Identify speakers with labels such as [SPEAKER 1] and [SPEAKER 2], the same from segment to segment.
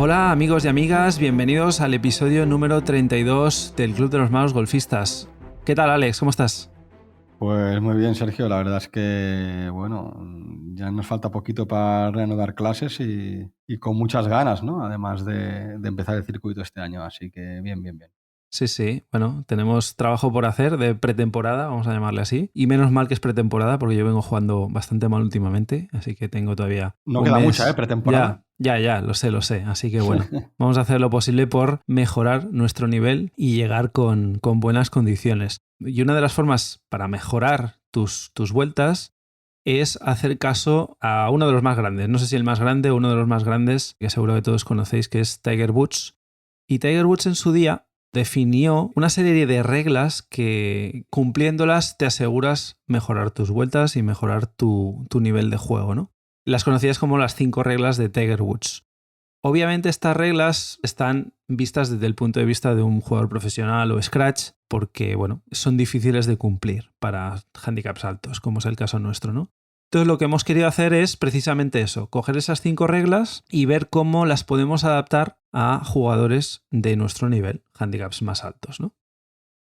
[SPEAKER 1] Hola amigos y amigas, bienvenidos al episodio número 32 del Club de los Malos Golfistas. ¿Qué tal, Alex? ¿Cómo estás?
[SPEAKER 2] Pues muy bien, Sergio. La verdad es que, bueno, ya nos falta poquito para reanudar clases y con muchas ganas, ¿no? Además de empezar el circuito este año. Así que bien, bien, bien.
[SPEAKER 1] Sí, bueno, tenemos trabajo por hacer de pretemporada, vamos a llamarle así. Y menos mal que es pretemporada porque yo vengo jugando bastante mal últimamente, así que tengo todavía
[SPEAKER 2] No
[SPEAKER 1] un
[SPEAKER 2] queda mucha, ¿eh?
[SPEAKER 1] mes.
[SPEAKER 2] Pretemporada.
[SPEAKER 1] Ya, lo sé. Así que bueno, vamos a hacer lo posible por mejorar nuestro nivel y llegar con buenas condiciones. Y una de las formas para mejorar tus vueltas es hacer caso a uno de los más grandes. No sé si el más grande o uno de los más grandes, que seguro que todos conocéis, que es Tiger Woods. Y Tiger Woods en su día definió una serie de reglas que cumpliéndolas te aseguras mejorar tus vueltas y mejorar tu nivel de juego, ¿no? Las conocidas como las 5 reglas de Tiger Woods. Obviamente estas reglas están vistas desde el punto de vista de un jugador profesional o scratch porque, bueno, son difíciles de cumplir para handicaps altos, como es el caso nuestro, ¿no? Entonces lo que hemos querido hacer es precisamente eso, coger esas 5 reglas y ver cómo las podemos adaptar a jugadores de nuestro nivel, handicaps más altos, ¿no?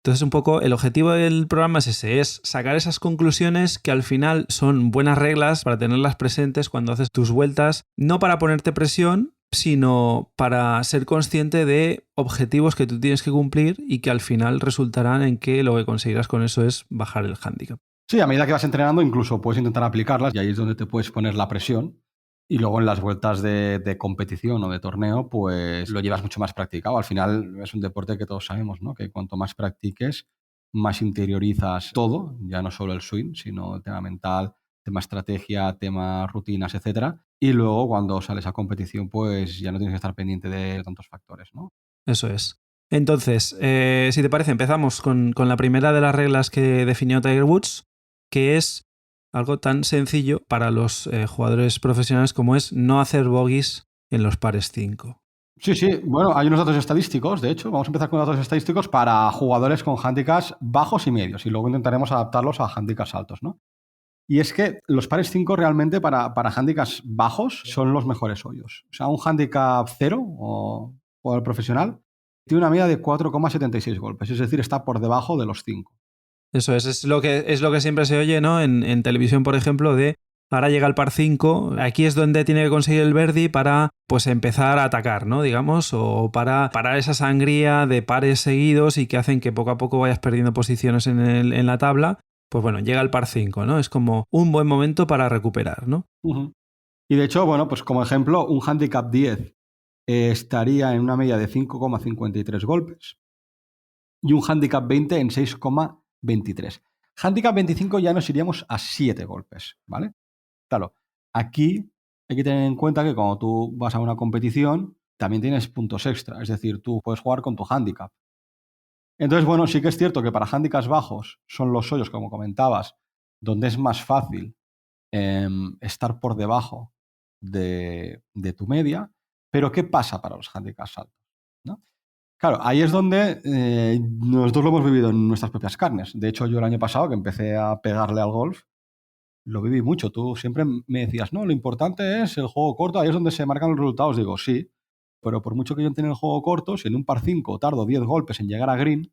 [SPEAKER 1] Entonces un poco el objetivo del programa es ese, es sacar esas conclusiones que al final son buenas reglas para tenerlas presentes cuando haces tus vueltas, no para ponerte presión, sino para ser consciente de objetivos que tú tienes que cumplir y que al final resultarán en que lo que conseguirás con eso es bajar el handicap.
[SPEAKER 2] Sí, a medida que vas entrenando, incluso puedes intentar aplicarlas y ahí es donde te puedes poner la presión. Y luego en las vueltas de competición o de torneo, pues lo llevas mucho más practicado. Al final es un deporte que todos sabemos, ¿no? Que cuanto más practiques, más interiorizas todo, ya no solo el swing, sino el tema mental, tema estrategia, tema rutinas, etcétera. Y luego cuando sales a competición, pues ya no tienes que estar pendiente de tantos factores, ¿no?
[SPEAKER 1] Eso es. Entonces, si te parece, empezamos con la primera de las reglas que definió Tiger Woods, que es algo tan sencillo para los jugadores profesionales como es no hacer bogies en los pares 5.
[SPEAKER 2] Sí, sí. Bueno, hay unos datos estadísticos, de hecho. Vamos a empezar con datos estadísticos para jugadores con handicaps bajos y medios y luego intentaremos adaptarlos a handicaps altos, ¿no? Y es que los pares 5 realmente para handicaps bajos son los mejores hoyos. O sea, un handicap 0 o jugador profesional tiene una media de 4,76 golpes, es decir, está por debajo de los 5.
[SPEAKER 1] Eso es lo que siempre se oye, ¿no? En televisión, por ejemplo, de ahora llega el par 5, aquí es donde tiene que conseguir el birdie para pues empezar a atacar, ¿no? Digamos, o para parar esa sangría de pares seguidos y que hacen que poco a poco vayas perdiendo posiciones en la tabla. Pues bueno, llega el par 5, ¿no? Es como un buen momento para recuperar, ¿no?
[SPEAKER 2] Uh-huh. Y de hecho, bueno, pues como ejemplo, un handicap 10 estaría en una media de 5,53 golpes y un handicap 20 en 6,23. Handicap 25 ya nos iríamos a 7 golpes, ¿vale? Claro, aquí hay que tener en cuenta que cuando tú vas a una competición también tienes puntos extra, es decir, tú puedes jugar con tu handicap. Entonces, bueno, sí que es cierto que para handicaps bajos son los hoyos, como comentabas, donde es más fácil estar por debajo de tu media, pero ¿qué pasa para los handicaps altos? ¿No? Claro, ahí es donde nosotros lo hemos vivido en nuestras propias carnes. De hecho, yo el año pasado que empecé a pegarle al golf, lo viví mucho. Tú siempre me decías, no, lo importante es el juego corto, ahí es donde se marcan los resultados. Digo, sí, pero por mucho que yo entienda el juego corto, si en un par 5 tardo 10 golpes en llegar a green,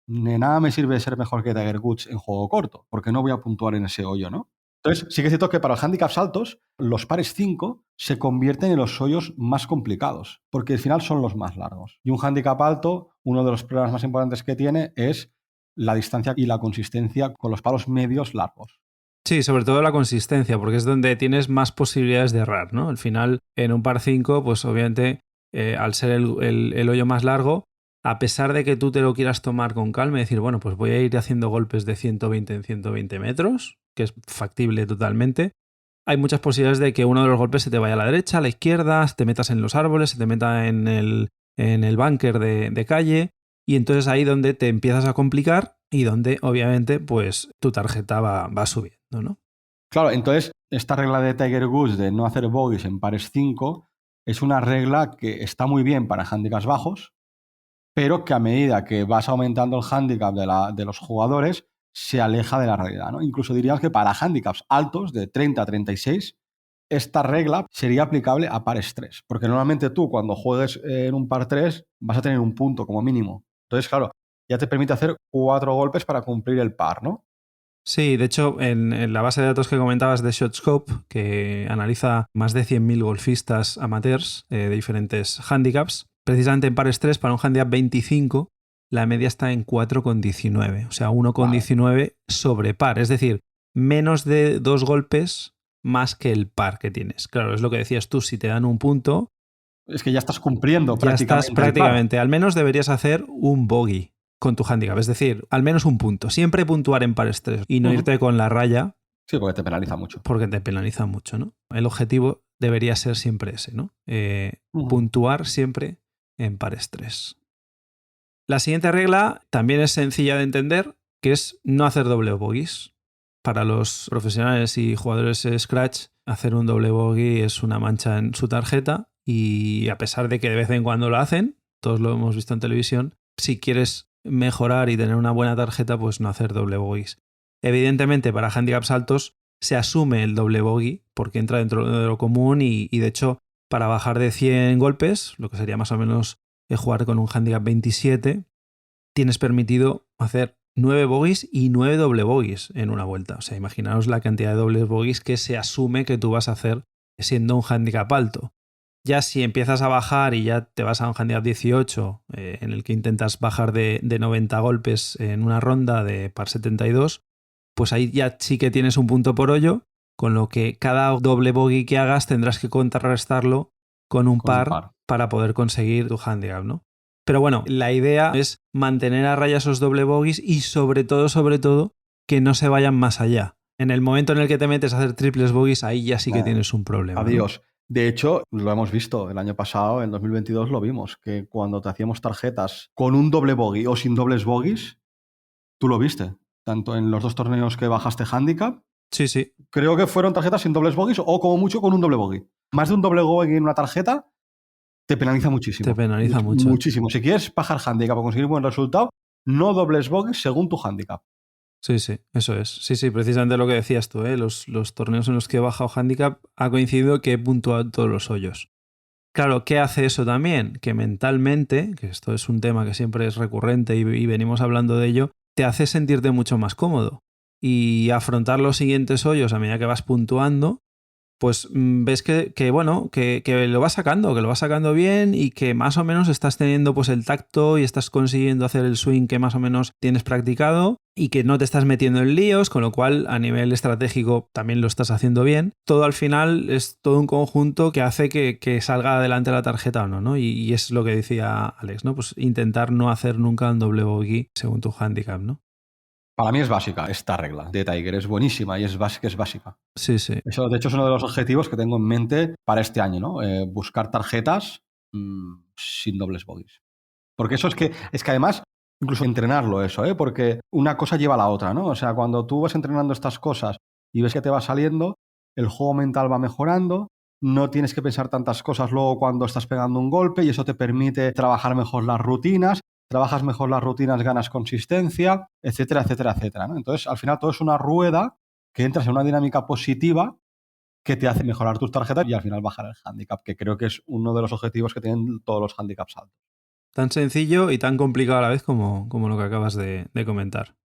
[SPEAKER 2] de nada me sirve ser mejor que Tiger Woods en juego corto, porque no voy a puntuar en ese hoyo, ¿no? Entonces, sí que es cierto que para los handicaps altos, los pares 5 se convierten en los hoyos más complicados, porque al final son los más largos. Y un handicap alto, uno de los problemas más importantes que tiene es la distancia y la consistencia con los palos medios largos.
[SPEAKER 1] Sí, sobre todo la consistencia, porque es donde tienes más posibilidades de errar, ¿no? Al final, en un par 5, pues obviamente, al ser el hoyo más largo, a pesar de que tú te lo quieras tomar con calma y decir, bueno, pues voy a ir haciendo golpes de 120 en 120 metros, que es factible totalmente, hay muchas posibilidades de que uno de los golpes se te vaya a la derecha, a la izquierda, te metas en los árboles, se te meta en el búnker de calle, y entonces ahí donde te empiezas a complicar y donde obviamente pues tu tarjeta va subiendo, ¿no?
[SPEAKER 2] Claro, entonces esta regla de Tiger Woods de no hacer bogies en pares 5 es una regla que está muy bien para handicaps bajos, pero que a medida que vas aumentando el handicap de los jugadores, se aleja de la realidad, ¿no? Incluso diríamos que para handicaps altos, de 30 a 36, esta regla sería aplicable a pares 3, porque normalmente tú cuando juegues en un par 3 vas a tener un punto como mínimo. Entonces, claro, ya te permite hacer 4 golpes para cumplir el par, ¿no?
[SPEAKER 1] Sí, de hecho, en la base de datos que comentabas de ShotScope, que analiza más de 100.000 golfistas amateurs de diferentes handicaps, precisamente en pares 3 para un handicap 25, la media está en 4,19, o sea, 1,19 sobre par, es decir, menos de 2 golpes más que el par que tienes. Claro, es lo que decías tú, si te dan un punto,
[SPEAKER 2] Es que ya estás cumpliendo
[SPEAKER 1] ya estás
[SPEAKER 2] prácticamente el par.
[SPEAKER 1] prácticamente, al menos deberías hacer un bogey con tu handicap, es decir, al menos un punto. Siempre puntuar en pares 3 y no irte con la raya.
[SPEAKER 2] Sí, porque te penaliza mucho.
[SPEAKER 1] Porque te penaliza mucho, ¿no? El objetivo debería ser siempre ese, ¿no? Puntuar siempre en pares 3. La siguiente regla también es sencilla de entender, que es no hacer doble bogeys. Para los profesionales y jugadores Scratch, hacer un doble bogey es una mancha en su tarjeta y a pesar de que de vez en cuando lo hacen, todos lo hemos visto en televisión, si quieres mejorar y tener una buena tarjeta, pues no hacer doble bogeys. Evidentemente, para handicaps altos se asume el doble bogey porque entra dentro de lo común y de hecho, para bajar de 100 golpes, lo que sería más o menos jugar con un handicap 27, tienes permitido hacer 9 bogeys y 9 doble bogeys en una vuelta. O sea, imaginaos la cantidad de dobles bogeys que se asume que tú vas a hacer siendo un handicap alto. Ya si empiezas a bajar y ya te vas a un handicap 18, en el que intentas bajar de 90 golpes en una ronda de par 72, pues ahí ya sí que tienes un punto por hoyo, con lo que cada doble bogey que hagas tendrás que contrarrestarlo con un par para poder conseguir tu handicap, ¿no? Pero bueno, la idea es mantener a raya esos doble bogeys y sobre todo, que no se vayan más allá. En el momento en el que te metes a hacer triples bogeys, ahí ya sí que tienes un problema.
[SPEAKER 2] Adiós.
[SPEAKER 1] ¿No?
[SPEAKER 2] De hecho, lo hemos visto el año pasado, en 2022 lo vimos, que cuando te hacíamos tarjetas con un doble bogey o sin dobles bogeys, tú lo viste, tanto en los 2 torneos que bajaste handicap.
[SPEAKER 1] Sí, sí.
[SPEAKER 2] Creo que fueron tarjetas sin dobles bogeys o como mucho con un doble bogey. Más de un doble bogey en una tarjeta te penaliza muchísimo.
[SPEAKER 1] Te penaliza mucho.
[SPEAKER 2] Muchísimo. Si quieres bajar handicap o conseguir un buen resultado, no dobles bogeys según tu handicap.
[SPEAKER 1] Sí, sí, eso es. Sí, sí, precisamente lo que decías tú, ¿eh? Los torneos en los que he bajado handicap ha coincidido que he puntuado todos los hoyos. Claro, ¿qué hace eso también? Que mentalmente, que esto es un tema que siempre es recurrente y venimos hablando de ello, te hace sentirte mucho más cómodo. Y afrontar los siguientes hoyos a medida que vas puntuando, pues ves que lo vas sacando bien y que más o menos estás teniendo pues el tacto y estás consiguiendo hacer el swing que más o menos tienes practicado y que no te estás metiendo en líos, con lo cual a nivel estratégico también lo estás haciendo bien. Todo al final es todo un conjunto que hace que salga adelante la tarjeta o no, ¿no? Y es lo que decía Alex, ¿no? Pues intentar no hacer nunca un doble bogey según tu handicap, ¿no?
[SPEAKER 2] Para mí es básica esta regla de Tiger, es buenísima y es básica.
[SPEAKER 1] Sí, sí.
[SPEAKER 2] Eso, de hecho, es uno de los objetivos que tengo en mente para este año, ¿no? Buscar tarjetas sin dobles bogeys. Porque eso es que además, incluso entrenarlo eso, porque una cosa lleva a la otra, ¿no? O sea, cuando tú vas entrenando estas cosas y ves que te va saliendo, el juego mental va mejorando, no tienes que pensar tantas cosas luego cuando estás pegando un golpe y eso te permite trabajar mejor las rutinas. Trabajas mejor las rutinas, ganas consistencia, etcétera, etcétera, etcétera, ¿no? Entonces, al final, todo es una rueda que entras en una dinámica positiva que te hace mejorar tus tarjetas y al final bajar el handicap, que creo que es uno de los objetivos que tienen todos los handicaps altos.
[SPEAKER 1] Tan sencillo y tan complicado a la vez como lo que acabas de comentar.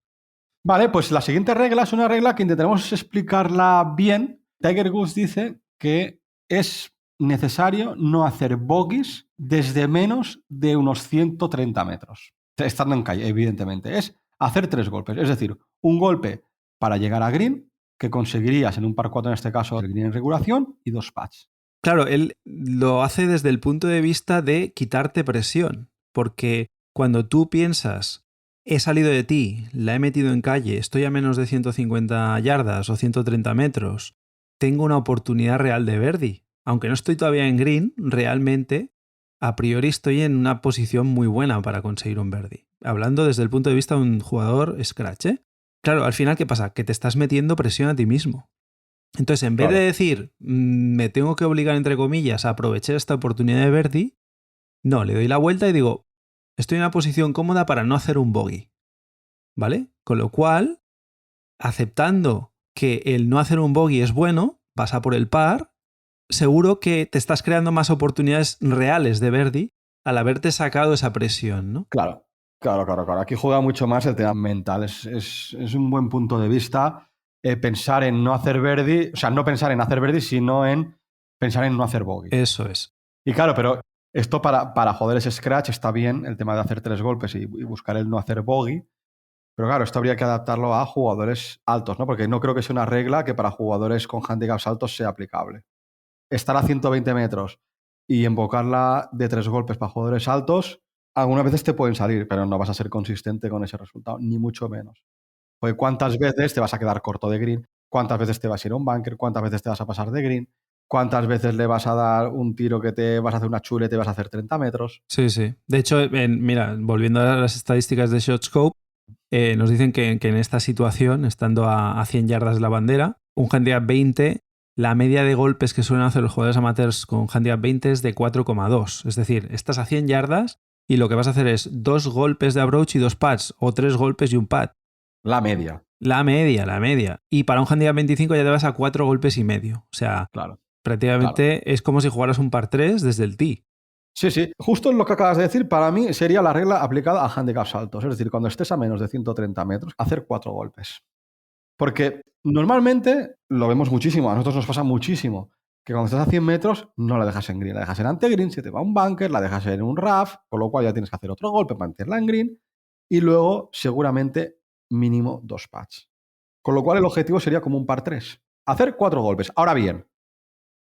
[SPEAKER 2] Vale, pues la siguiente regla es una regla que intentaremos explicarla bien. Tiger Woods dice que es necesario no hacer bogeys desde menos de unos 130 metros. Estando en calle, evidentemente. Es hacer 3 golpes. Es decir, un golpe para llegar a green, que conseguirías en un par 4 en este caso el green en regulación, y 2 putts.
[SPEAKER 1] Claro, él lo hace desde el punto de vista de quitarte presión, porque cuando tú piensas, he salido de ti, la he metido en calle, estoy a menos de 150 yardas o 130 metros, tengo una oportunidad real de birdie. Aunque no estoy todavía en green, realmente, a priori estoy en una posición muy buena para conseguir un birdie. Hablando desde el punto de vista de un jugador scratch, ¿eh? Claro, al final, ¿qué pasa? Que te estás metiendo presión a ti mismo. Entonces, en vez de decir, me tengo que obligar, entre comillas, a aprovechar esta oportunidad de birdie, no, le doy la vuelta y digo, estoy en una posición cómoda para no hacer un bogey. ¿Vale? Con lo cual, aceptando que el no hacer un bogey es bueno, vas a por el par seguro que te estás creando más oportunidades reales de birdie al haberte sacado esa presión, ¿no?
[SPEAKER 2] Claro. Aquí juega mucho más el tema mental. Es un buen punto de vista pensar en no hacer birdie, o sea, no pensar en hacer birdie, sino en pensar en no hacer bogey.
[SPEAKER 1] Eso es.
[SPEAKER 2] Y claro, pero esto para joder ese scratch está bien, el tema de hacer 3 golpes y buscar el no hacer bogey. Pero claro, esto habría que adaptarlo a jugadores altos, ¿no? Porque no creo que sea una regla que para jugadores con handicaps altos sea aplicable. Estar a 120 metros y invocarla de 3 golpes para jugadores altos, algunas veces te pueden salir, pero no vas a ser consistente con ese resultado, ni mucho menos. Porque ¿cuántas veces te vas a quedar corto de green? ¿Cuántas veces te vas a ir a un bunker? ¿Cuántas veces te vas a pasar de green? ¿Cuántas veces le vas a dar un tiro que te vas a hacer una chule y te vas a hacer 30 metros?
[SPEAKER 1] Sí, sí. De hecho, mira, volviendo a las estadísticas de ShotScope, nos dicen que en esta situación, estando a 100 yardas de la bandera, un handicap 20, la media de golpes que suelen hacer los jugadores amateurs con handicap 20 es de 4,2. Es decir, estás a 100 yardas y lo que vas a hacer es 2 golpes de approach y 2 pads, o 3 golpes y un pad.
[SPEAKER 2] La media.
[SPEAKER 1] La media. Y para un handicap 25 ya te vas a 4 golpes y medio. O sea,
[SPEAKER 2] Claro.
[SPEAKER 1] prácticamente es como si jugaras un par 3 desde el tee.
[SPEAKER 2] Sí. Justo lo que acabas de decir, para mí sería la regla aplicada a handicaps altos. Es decir, cuando estés a menos de 130 metros, hacer 4 golpes. Porque normalmente lo vemos muchísimo, a nosotros nos pasa muchísimo, que cuando estás a 100 metros no la dejas en green, la dejas en antegreen, se te va un bunker, la dejas en un rough, con lo cual ya tienes que hacer otro golpe para meterla en green y luego seguramente mínimo 2 putts. Con lo cual el objetivo sería como un par 3, hacer 4 golpes. Ahora bien,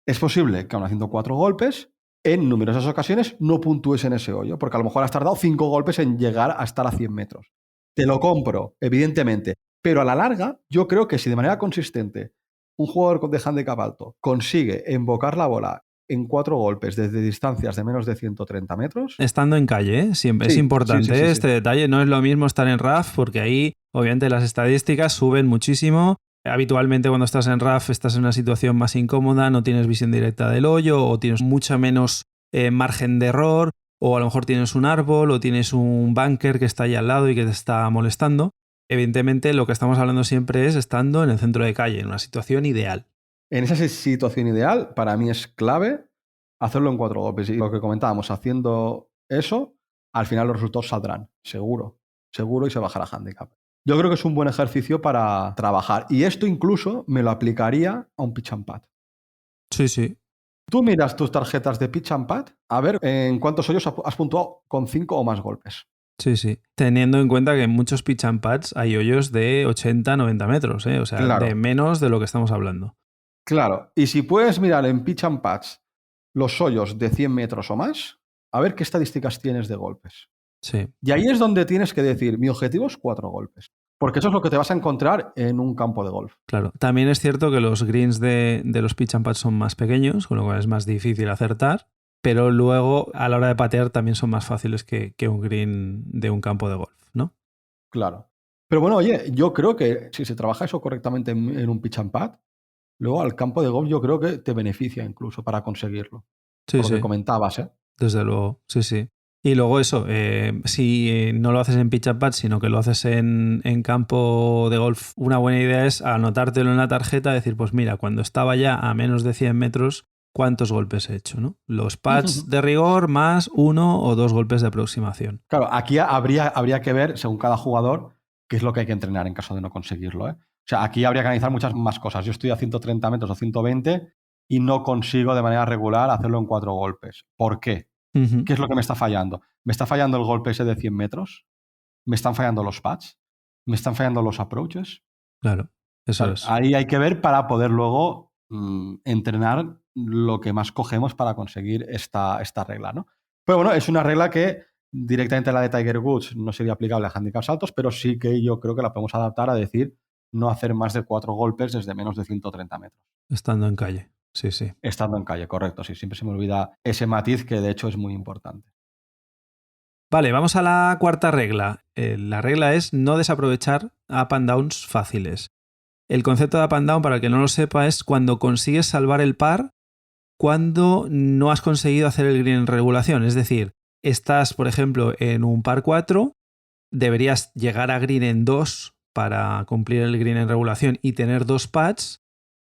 [SPEAKER 2] es posible que aun haciendo 4 golpes, en numerosas ocasiones no puntúes en ese hoyo, porque a lo mejor has tardado 5 golpes en llegar a estar a 100 metros. Te lo compro, evidentemente, pero a la larga yo creo que si de manera consistente un jugador de handicap alto consigue invocar la bola en 4 golpes desde distancias de menos de 130 metros...
[SPEAKER 1] Estando en calle, ¿eh? Siempre es importante
[SPEAKER 2] sí.
[SPEAKER 1] este detalle. No es lo mismo estar en RAF porque ahí, obviamente, las estadísticas suben muchísimo. Habitualmente cuando estás en RAF estás en una situación más incómoda, no tienes visión directa del hoyo o tienes mucha menos margen de error, o a lo mejor tienes un árbol o tienes un bunker que está ahí al lado y que te está molestando. Evidentemente lo que estamos hablando siempre es estando en el centro de calle, en una situación ideal.
[SPEAKER 2] En esa situación ideal, para mí es clave hacerlo en 4 golpes. Y lo que comentábamos, haciendo eso, al final los resultados saldrán, seguro, y se bajará handicap. Yo creo que es un buen ejercicio para trabajar. Y esto incluso me lo aplicaría a un pitch and pad.
[SPEAKER 1] Sí.
[SPEAKER 2] Tú miras tus tarjetas de pitch and pad a ver en cuántos hoyos has puntuado con 5 o más golpes.
[SPEAKER 1] Sí. Teniendo en cuenta que en muchos pitch and pads hay hoyos de 80-90 metros, o sea,
[SPEAKER 2] Claro.
[SPEAKER 1] de menos de lo que estamos hablando.
[SPEAKER 2] Claro. Y si puedes mirar en pitch and pads los hoyos de 100 metros o más, a ver qué estadísticas tienes de golpes.
[SPEAKER 1] Sí.
[SPEAKER 2] Y ahí es donde tienes que decir, mi objetivo es 4 golpes. Porque eso es lo que te vas a encontrar en un campo de golf.
[SPEAKER 1] Claro. También es cierto que los greens de los pitch and pads son más pequeños, con lo cual es más difícil acertar, pero luego a la hora de patear también son más fáciles que un green de un campo de golf, ¿no?
[SPEAKER 2] Claro. Pero bueno, oye, yo creo que si se trabaja eso correctamente en un pitch and pad, luego al campo de golf yo creo que te beneficia incluso para conseguirlo.
[SPEAKER 1] Sí,
[SPEAKER 2] Por lo que comentabas, ¿eh?
[SPEAKER 1] Desde luego, sí. Y luego eso, si no lo haces en pitch and pad, sino que lo haces en campo de golf, una buena idea es anotártelo en la tarjeta, decir, pues mira, cuando estaba ya a menos de 100 metros, ¿cuántos golpes he hecho? ¿No? Los pads de rigor más 1 o 2 golpes de aproximación.
[SPEAKER 2] Claro, aquí habría que ver, según cada jugador, qué es lo que hay que entrenar en caso de no conseguirlo, ¿eh? O sea, aquí habría que analizar muchas más cosas. Yo estoy a 130 metros o 120 y no consigo de manera regular hacerlo en 4 golpes. ¿Por qué? ¿Qué es lo que me está fallando? ¿Me está fallando el golpe ese de 100 metros? ¿Me están fallando los pads? ¿Me están fallando los approaches?
[SPEAKER 1] Claro, eso es.
[SPEAKER 2] Ahí hay que ver para poder luego entrenar lo que más cogemos para conseguir esta regla, ¿no? Pero bueno, es una regla que directamente la de Tiger Woods no sería aplicable a handicaps altos, pero sí que yo creo que la podemos adaptar a decir no hacer más de 4 golpes desde menos de 130 metros.
[SPEAKER 1] Estando en calle, sí.
[SPEAKER 2] Estando en calle, correcto, sí. Siempre se me olvida ese matiz que de hecho es muy importante.
[SPEAKER 1] Vale, vamos a la cuarta regla. La regla es no desaprovechar up and downs fáciles. El concepto de up and down, para el que no lo sepa, es cuando consigues salvar el par cuando no has conseguido hacer el green en regulación. Es decir, estás, por ejemplo, en un par 4, deberías llegar a green en 2 para cumplir el green en regulación y tener 2 pads,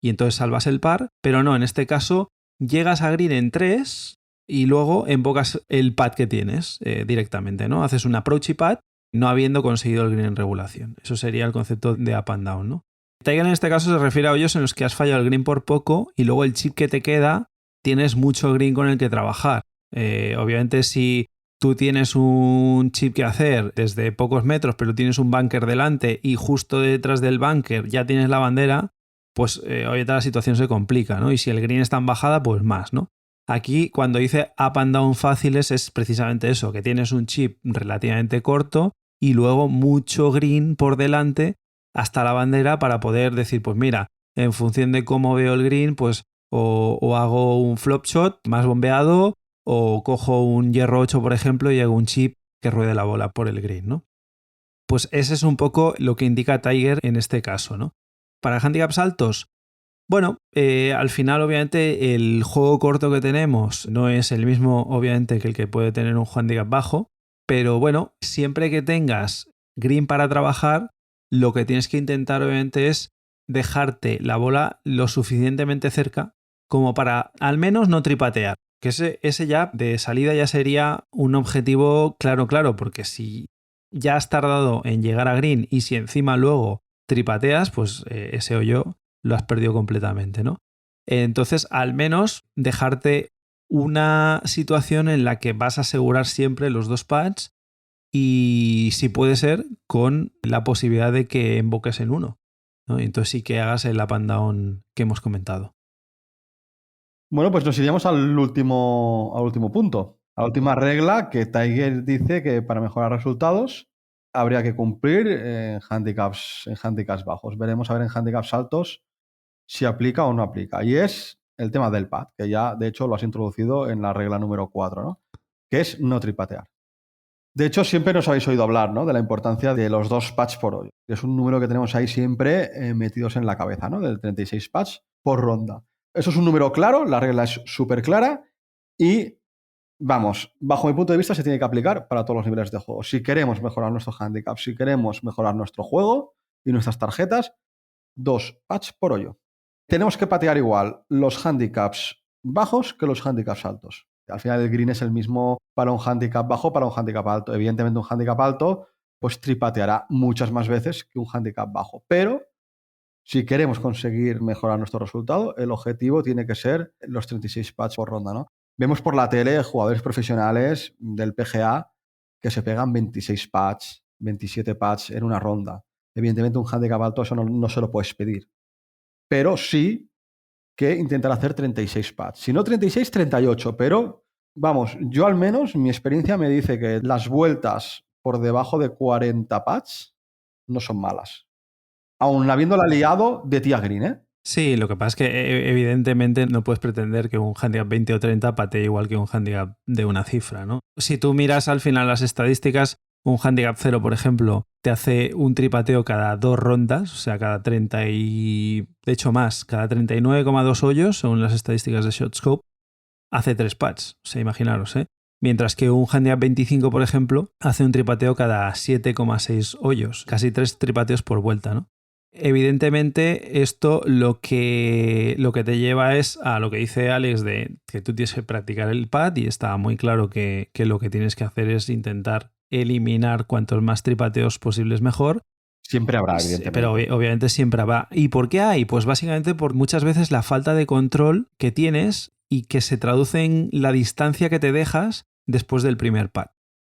[SPEAKER 1] y entonces salvas el par, pero no, en este caso llegas a green en 3 y luego invocas el pad que tienes directamente, ¿no? Haces un approach y pad no habiendo conseguido el green en regulación. Eso sería el concepto de up and down, ¿no? Tiger en este caso se refiere a hoyos en los que has fallado el green por poco y luego el chip que te queda tienes mucho green con el que trabajar. Obviamente si tú tienes un chip que hacer desde pocos metros pero tienes un bunker delante y justo detrás del bunker ya tienes la bandera, pues ahorita la situación se complica, ¿no? Y si el green está en bajada, pues más, ¿no? Aquí cuando dice up and down fáciles es precisamente eso, que tienes un chip relativamente corto y luego mucho green por delante hasta la bandera para poder decir, pues mira, en función de cómo veo el green, pues o hago un flop shot más bombeado o cojo un hierro 8, por ejemplo, y hago un chip que ruede la bola por el green, ¿no? Pues ese es un poco lo que indica Tiger en este caso, ¿no? Para handicaps altos, bueno, al final obviamente el juego corto que tenemos no es el mismo obviamente que el que puede tener un handicap bajo, pero bueno, siempre que tengas green para trabajar, lo que tienes que intentar obviamente es dejarte la bola lo suficientemente cerca como para al menos no tripatear. Que ese ya de salida ya sería un objetivo claro, porque si ya has tardado en llegar a green y si encima luego tripateas, pues ese hoyo lo has perdido completamente, ¿no? Entonces, al menos dejarte una situación en la que vas a asegurar siempre los dos pads y, si puede ser, con la posibilidad de que invoques en uno, ¿no? Entonces sí que hagas el up and down que hemos comentado.
[SPEAKER 2] Bueno, pues nos iríamos al último punto. A la última regla que Tiger dice que para mejorar resultados habría que cumplir en handicaps bajos. Veremos a ver en handicaps altos si aplica o no aplica. Y es el tema del pad, que ya de hecho lo has introducido en la regla número 4, ¿no? Que es no tripatear. De hecho, siempre nos habéis oído hablar, ¿no?, de la importancia de los 2 pads por hoyo. Es un número que tenemos ahí siempre metidos en la cabeza, ¿no? Del 36 pads por ronda. Eso es un número claro, la regla es súper clara y, vamos, bajo mi punto de vista se tiene que aplicar para todos los niveles de juego. Si queremos mejorar nuestro handicap, si queremos mejorar nuestro juego y nuestras tarjetas, 2 pads por hoyo. Tenemos que patear igual los handicaps bajos que los handicaps altos. Al final el green es el mismo para un handicap bajo, para un handicap alto. Evidentemente un handicap alto pues tripateará muchas más veces que un handicap bajo. Pero si queremos conseguir mejorar nuestro resultado, el objetivo tiene que ser los 36 pads por ronda, ¿no? Vemos por la tele jugadores profesionales del PGA que se pegan 26 pads, 27 pads en una ronda. Evidentemente un handicap alto eso no se lo puedes pedir. Pero sí que intentar hacer 36 pads. Si no 36, 38. Pero, vamos, yo al menos, mi experiencia me dice que las vueltas por debajo de 40 pads no son malas. Aún habiéndola liado de tía green, ¿eh?
[SPEAKER 1] Sí, lo que pasa es que evidentemente no puedes pretender que un handicap 20 o 30 patee igual que un handicap de una cifra, ¿no? Si tú miras al final las estadísticas, un handicap 0, por ejemplo, te hace un tripateo cada 2 rondas, o sea, cada 30 y... de hecho más, cada 39,2 hoyos, según las estadísticas de ShotScope, hace 3 pads, o sea, imaginaros, ¿eh? Mientras que un handicap 25, por ejemplo, hace un tripateo cada 7,6 hoyos, casi 3 tripateos por vuelta, ¿no? Evidentemente, esto lo que te lleva es a lo que dice Alex de que tú tienes que practicar el pad y está muy claro que lo que tienes que hacer es intentar eliminar cuantos más tripateos posibles mejor.
[SPEAKER 2] Siempre habrá, evidentemente.
[SPEAKER 1] Pero obviamente siempre habrá. ¿Y por qué hay? Pues básicamente por muchas veces la falta de control que tienes y que se traduce en la distancia que te dejas después del primer pad.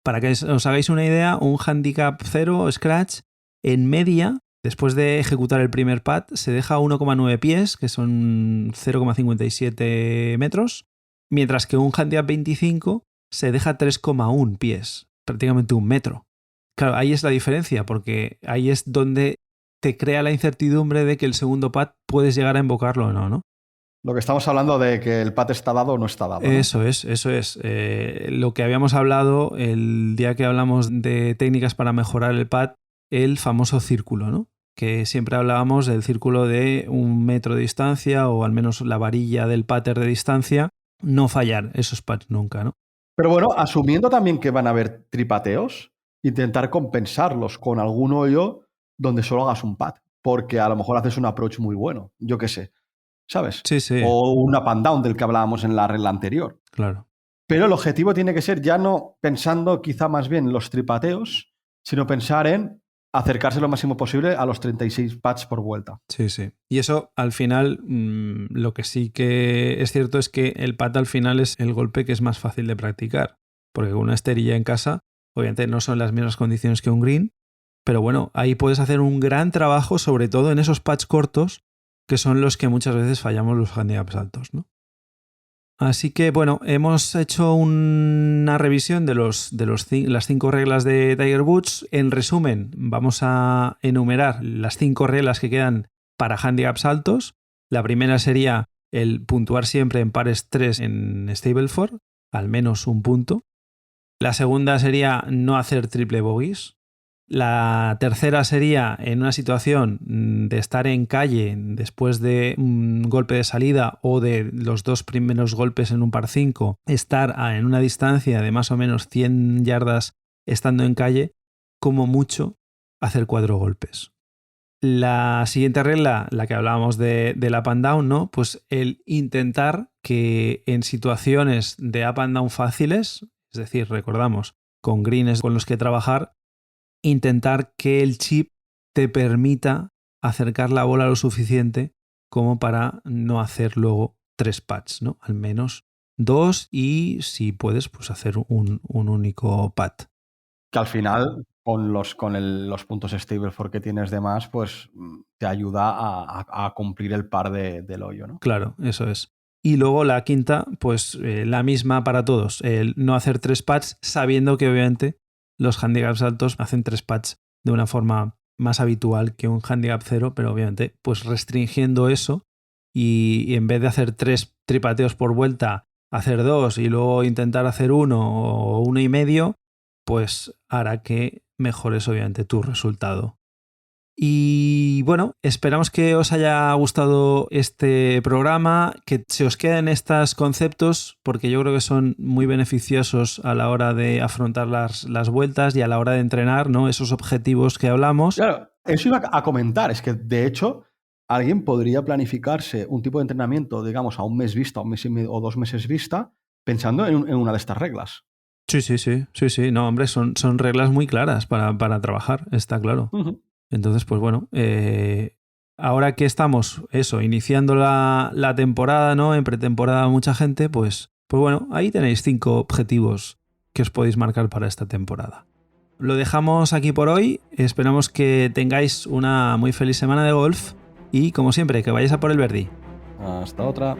[SPEAKER 1] Para que os hagáis una idea, un handicap 0 scratch en media, después de ejecutar el primer pad, se deja 1,9 pies, que son 0,57 metros, mientras que un handicap 25 se deja 3,1 pies, prácticamente un metro. Claro, ahí es la diferencia, porque ahí es donde te crea la incertidumbre de que el segundo pad puedes llegar a invocarlo o no, ¿no?
[SPEAKER 2] Lo que estamos hablando de que el pad está dado o no está dado, ¿no?
[SPEAKER 1] Eso es. Lo que habíamos hablado el día que hablamos de técnicas para mejorar el pad, el famoso círculo, ¿no? Que siempre hablábamos del círculo de 1 metro de distancia o al menos la varilla del pater de distancia, no fallar esos pads nunca, ¿no?
[SPEAKER 2] Pero bueno, asumiendo también que van a haber tripateos, intentar compensarlos con algún hoyo donde solo hagas un pad, porque a lo mejor haces un approach muy bueno, yo qué sé. ¿sabes?
[SPEAKER 1] Sí, sí.
[SPEAKER 2] O un up and down del que hablábamos en la regla anterior.
[SPEAKER 1] Claro.
[SPEAKER 2] Pero el objetivo tiene que ser ya no pensando quizá más bien en los tripateos, sino pensar en acercarse lo máximo posible a los 36 pads por vuelta.
[SPEAKER 1] Sí, sí. Y eso al final, lo que sí que es cierto es que el pad al final es el golpe que es más fácil de practicar. Porque con una esterilla en casa, obviamente no son las mismas condiciones que un green, pero bueno, ahí puedes hacer un gran trabajo, sobre todo en esos pads cortos, que son los que muchas veces fallamos los handicaps altos, ¿no? Así que bueno, hemos hecho una revisión de las 5 reglas de Tiger Woods. En resumen, vamos a enumerar las 5 reglas que quedan para handicaps altos. La primera sería el puntuar siempre en pares 3 en Stableford, al menos un punto. La segunda sería no hacer triple bogeys. La tercera sería en una situación de estar en calle después de un golpe de salida o de los 2 primeros golpes en un par 5, estar en una distancia de más o menos 100 yardas estando en calle, como mucho hacer 4 golpes. La siguiente regla, la que hablábamos del up and down, ¿no? Pues el intentar que en situaciones de up and down fáciles, es decir, recordamos, con greens con los que trabajar, intentar que el chip te permita acercar la bola lo suficiente como para no hacer luego 3 pads, ¿no? Al menos 2 y si puedes, pues hacer un único pad.
[SPEAKER 2] Que al final, con los puntos Stableford que tienes de más, pues te ayuda a cumplir el par del hoyo, ¿no?
[SPEAKER 1] Claro, eso es. Y luego la quinta, pues la misma para todos, el no hacer 3 pads, sabiendo que obviamente los handicaps altos hacen 3 pads de una forma más habitual que un handicap 0, pero obviamente pues restringiendo eso y en vez de hacer 3 tripateos por vuelta, hacer 2 y luego intentar hacer 1 o 1,5, pues hará que mejores obviamente tu resultado. Y bueno, esperamos que os haya gustado este programa, que se os queden estos conceptos, porque yo creo que son muy beneficiosos a la hora de afrontar las vueltas y a la hora de entrenar, ¿no? Esos objetivos que hablamos.
[SPEAKER 2] Claro, eso iba a comentar, es que de hecho alguien podría planificarse un tipo de entrenamiento, digamos, a un mes vista, un mes y medio, o 2 meses vista, pensando en una de estas reglas.
[SPEAKER 1] Sí. No, hombre, son reglas muy claras para trabajar, está claro.
[SPEAKER 2] Uh-huh.
[SPEAKER 1] Entonces, pues bueno, ahora que estamos, iniciando la temporada, ¿no? En pretemporada mucha gente, pues bueno, ahí tenéis 5 objetivos que os podéis marcar para esta temporada. Lo dejamos aquí por hoy, esperamos que tengáis una muy feliz semana de golf y, como siempre, que vayáis a por el birdie.
[SPEAKER 2] Hasta otra.